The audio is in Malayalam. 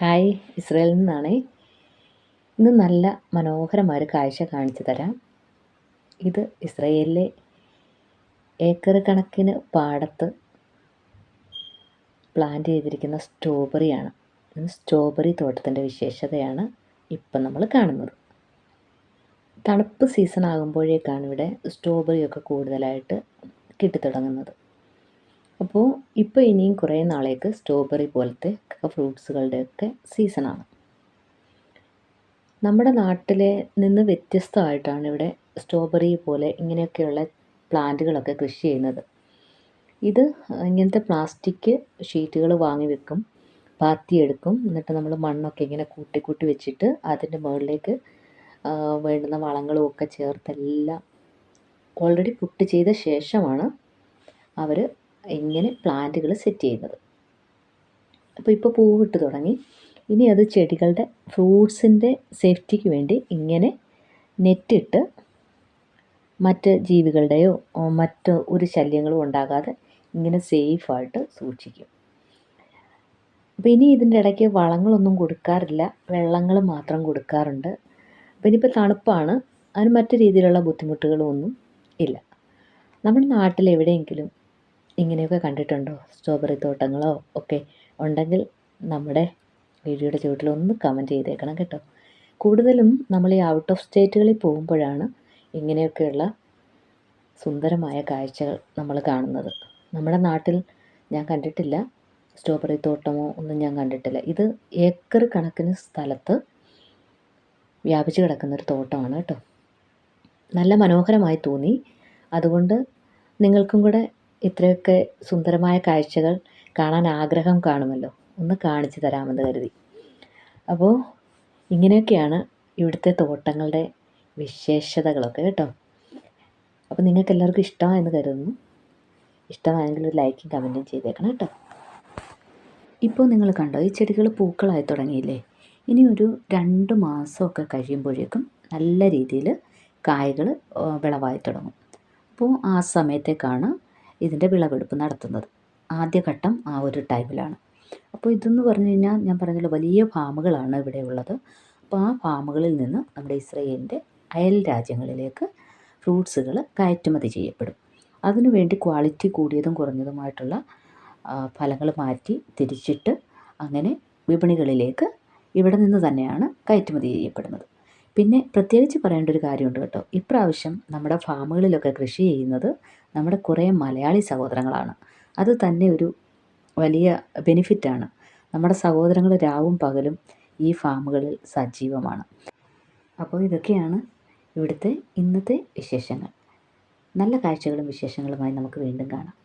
ഹായ്, ഇസ്രയേലിൽ നിന്നാണേ. ഇന്ന് നല്ല മനോഹരമായ ഒരു കാഴ്ച കാണിച്ചു തരാം. ഇത് ഇസ്രയേലിലെ ഏക്കർ കണക്കിന് പാടത്ത് പ്ലാന്റ് ചെയ്തിരിക്കുന്ന സ്ട്രോബെറിയാണ്. സ്ട്രോബെറി തോട്ടത്തിൻ്റെ വിശേഷതയാണ് ഇപ്പം നമ്മൾ കാണുന്നത്. തണുപ്പ് സീസൺ ആകുമ്പോഴേക്കാണ് ഇവിടെ സ്ട്രോബെറിയൊക്കെ കൂടുതലായിട്ട് കിട്ടിത്തുടങ്ങുന്നത്. അപ്പോൾ ഇപ്പോൾ ഇനിയും കുറേ നാളേക്ക് സ്ട്രോബെറി പോലത്തെ ഫ്രൂട്ട്സുകളുടെയൊക്കെ സീസണാണ്. നമ്മുടെ നാട്ടിലെ നിന്ന് വ്യത്യസ്തമായിട്ടാണ് ഇവിടെ സ്ട്രോബെറി പോലെ ഇങ്ങനെയൊക്കെയുള്ള പ്ലാന്റുകളൊക്കെ കൃഷി ചെയ്യുന്നത്. ഇത് ഇങ്ങനത്തെ പ്ലാസ്റ്റിക് ഷീറ്റുകൾ വാങ്ങി വെക്കും, പാത്തിയെടുക്കും. എന്നിട്ട് നമ്മൾ മണ്ണൊക്കെ ഇങ്ങനെ കൂട്ടി കൂട്ടി വെച്ചിട്ട് അതിൻ്റെ മുകളിലേക്ക് വേണ്ടുന്ന വളങ്ങളും ഒക്കെ ചേർത്തെല്ലാം ഓൾറെഡി പുട്ട് ചെയ്ത ശേഷമാണ് അവർ ഇങ്ങനെ പ്ലാന്റുകൾ സെറ്റ് ചെയ്യുന്നത്. അപ്പോൾ ഇപ്പോൾ പൂവിട്ട് തുടങ്ങി. ഇനി അത് ചെടികളുടെ ഫ്രൂട്ട്സിൻ്റെ സേഫ്റ്റിക്ക് വേണ്ടി ഇങ്ങനെ നെറ്റിട്ട് മറ്റ് ജീവികളുടെയോ മറ്റ് ഒരു ശല്യങ്ങളും ഉണ്ടാകാതെ ഇങ്ങനെ സേഫായിട്ട് സൂക്ഷിക്കും. അപ്പോൾ ഇനി ഇതിൻ്റെ ഇടയ്ക്ക് വളങ്ങളൊന്നും കൊടുക്കാറില്ല, വെള്ളങ്ങൾ മാത്രം കൊടുക്കാറുണ്ട്. അപ്പോൾ ഇനിയിപ്പോൾ തണുപ്പാണ്, അതിന് മറ്റു രീതിയിലുള്ള ബുദ്ധിമുട്ടുകളും ഒന്നും ഇല്ല. നമ്മുടെ നാട്ടിൽ എവിടെയെങ്കിലും ഇങ്ങനെയൊക്കെ കണ്ടിട്ടുണ്ടോ? സ്ട്രോബെറി തോട്ടങ്ങളോ ഒക്കെ ഉണ്ടെങ്കിൽ നമ്മുടെ വീഡിയോയുടെ ചുവട്ടിലൊന്ന് കമൻറ്റ് ചെയ്തേക്കണം കേട്ടോ. കൂടുതലും നമ്മൾ ഈ ഔട്ട് ഓഫ് സ്റ്റേറ്റുകളിൽ പോകുമ്പോഴാണ് ഇങ്ങനെയൊക്കെയുള്ള സുന്ദരമായ കാഴ്ചകൾ നമ്മൾ കാണുന്നത്. നമ്മുടെ നാട്ടിൽ ഞാൻ കണ്ടിട്ടില്ല, സ്ട്രോബെറി തോട്ടമോ ഒന്നും ഞാൻ കണ്ടിട്ടില്ല. ഇത് ഏക്കർ കണക്കിന് സ്ഥലത്ത് വ്യാപിച്ചു കിടക്കുന്നൊരു തോട്ടമാണ് കേട്ടോ. നല്ല മനോഹരമായി തോന്നി. അതുകൊണ്ട് നിങ്ങൾക്കും കൂടെ ഇത്രയൊക്കെ സുന്ദരമായ കാഴ്ചകൾ കാണാൻ ആഗ്രഹം കാണുമല്ലോ, ഒന്ന് കാണിച്ചു തരാമെന്ന് കരുതി. അപ്പോൾ ഇങ്ങനെയൊക്കെയാണ് ഇവിടുത്തെ തോട്ടങ്ങളുടെ വിശേഷതകളൊക്കെ കേട്ടോ. അപ്പോൾ നിങ്ങൾക്ക് എല്ലാവർക്കും ഇഷ്ടമായെന്ന് കരുതുന്നു. ഇഷ്ടമായെങ്കിൽ ഒരു ലൈക്കും കമൻറ്റും ചെയ്തേക്കണം കേട്ടോ. ഇപ്പോൾ നിങ്ങൾ കണ്ടോ, ഈ ചെടികൾ പൂക്കളായി തുടങ്ങിയില്ലേ? ഇനി ഒരു 2 മാസമൊക്കെ കഴിയുമ്പോഴേക്കും നല്ല രീതിയിൽ കായ്കൾ വിളവായി തുടങ്ങും. അപ്പോൾ ആ സമയത്തേക്കാണ് ഇതിൻ്റെ വിളവെടുപ്പ് നടത്തുന്നത്. ആദ്യഘട്ടം ആ ഒരു ടൈമിലാണ്. അപ്പോൾ ഇതെന്ന് പറഞ്ഞു കഴിഞ്ഞാൽ ഞാൻ പറഞ്ഞല്ലോ, വലിയ ഫാമുകളാണ് ഇവിടെ ഉള്ളത്. അപ്പോൾ ആ ഫാമുകളിൽ നിന്ന് നമ്മുടെ ഇസ്രയേലിൻ്റെ അയൽ രാജ്യങ്ങളിലേക്ക് ഫ്രൂട്ട്സുകൾ കയറ്റുമതി ചെയ്യപ്പെടും. അതിനുവേണ്ടി ക്വാളിറ്റി കൂടിയതും കുറഞ്ഞതുമായിട്ടുള്ള ഫലങ്ങൾ മാറ്റി തിരിച്ചിട്ട് അങ്ങനെ വിപണികളിലേക്ക് ഇവിടെ നിന്ന് തന്നെയാണ് കയറ്റുമതി ചെയ്യപ്പെടുന്നത്. പിന്നെ പ്രത്യേകിച്ച് പറയേണ്ട ഒരു കാര്യമുണ്ട് കേട്ടോ. ഇപ്രാവശ്യം നമ്മുടെ ഫാമുകളിലൊക്കെ കൃഷി ചെയ്യുന്നത് നമ്മുടെ കുറേ മലയാളി സഹോദരങ്ങളാണ്. അത് തന്നെ ഒരു വലിയ ബെനിഫിറ്റാണ്. നമ്മുടെ സഹോദരങ്ങൾ രാവും പകലും ഈ ഫാമുകളിൽ സജീവമാണ്. അപ്പോൾ ഇതൊക്കെയാണ് ഇവിടുത്തെ ഇന്നത്തെ വിശേഷങ്ങൾ. നല്ല കാഴ്ചകളും വിശേഷങ്ങളുമായി നമുക്ക് വീണ്ടും കാണാം.